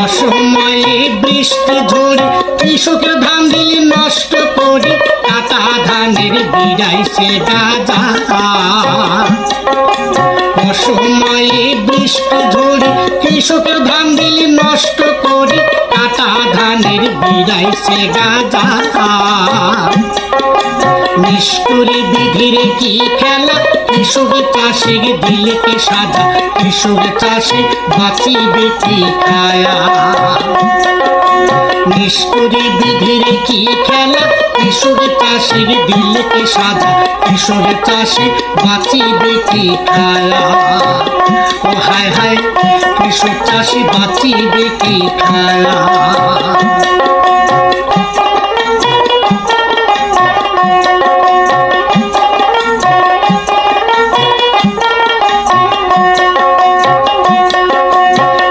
অসময়ে বৃষ্টি ঝরে কৃষকের ধান দিলি নষ্ট করে, কাটা ধানের বিড়াইছে গাজা। অসময়ে বৃষ্টি ঝরে কৃষকের ধান দিলি নষ্ট করে, কাটা ধানের বিড়াইছে গাজা। নিষ্ঠুরী বিধির কি খেলা, কৃষক চাষে দিলে কে সাজা, কৃষক চাষে বাঁচিবে কি খায়া। নিষ্ঠুরী বিধির কি খেলা, কৃষক চাষে দিলে কে সাজা, কৃষক চাষে বাঁচিবে কি খায়া। ও হায় হায় কৃষক চাষে বাঁচিবে কি খায়া।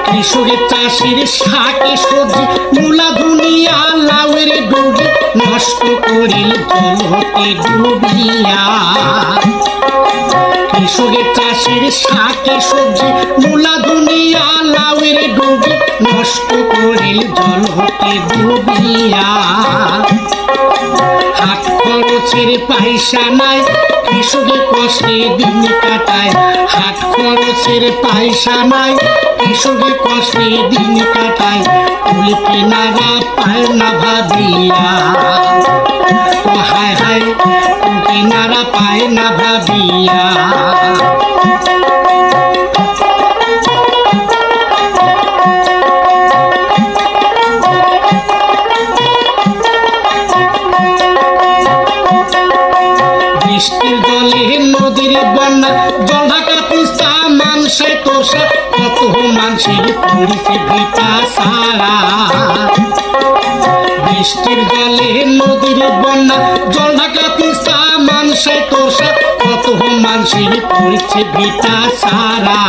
কৃষকের চাষের শাকে সবজি মূলা ধনিয়া লাউয়ের ডুবি, নষ্ট করিল জলকে ডুবিয়া। কৃষকের চাষের শাকে সবজি মূলা ধনিয়া লাউয়ের ডুবি, নষ্ট করিল জলকে ডুবিয়া। হাত খরচের পয়সা নাই, কৃষকের কষ্টে দিন কাটায়। হাত খরচের পয়সা নাই, কৃষকের কষ্টে দিন কাটায়। কুল কিনারা পায় না ভাবিয়া। ও হায় হায় কুল কিনারা পায় না ভাবিয়া। বৃষ্টির জলে নদীর বন্যা, জল ঢাকা তিস্তা মানসে তোষা, কত মানুষের পড়িছে ভিটা সারা। বৃষ্টির জলে নদীর বন্যা, জল ঢাকা তিস্তা মানসে তোষা, কত মানুষের পড়িছে ভিটা সারা।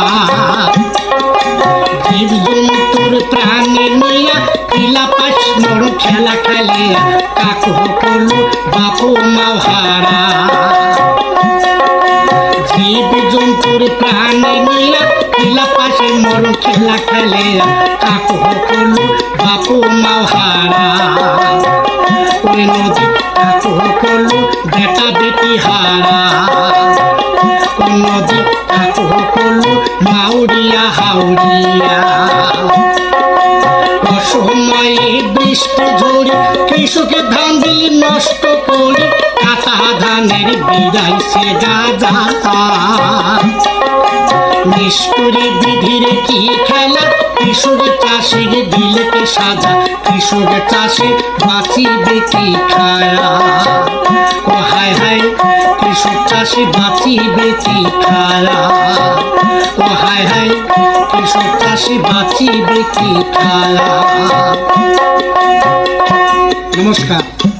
জীব জন্তুর প্রাণী নিয়া কিলা পাশ মরু খেলা খেলিয়া, কাকু করলো বাপু মা হারা। জীব জন্তুর প্রাণী নিয়া কিলা পাশে মরু খেলা খেলিয়া, কাকু করলো বাপু মা হারা। ওই নদী কাকু করলো বেটা বেটি হারা। ওই নদী কাকু করলো মাউরিয়া হাউরিয়া। অসময়ে বৃষ্টি ঝরে কৃষকের ধান দিলি নষ্ট করে, কাটা ধানের বিড়াইছে গাজা। নিষ্ঠুরী বিধির কি খেলা, কৃষক চাষে দিলে কে সাজা, কৃষক চাষে বাঁচিবে কি খায়া। ও হায় হায় কৃষক চাষে বাঁচিবে কি খায়া। ও হায় হায় কৃষক চাষে বাঁচিবে কি খায়া। নমস্কার।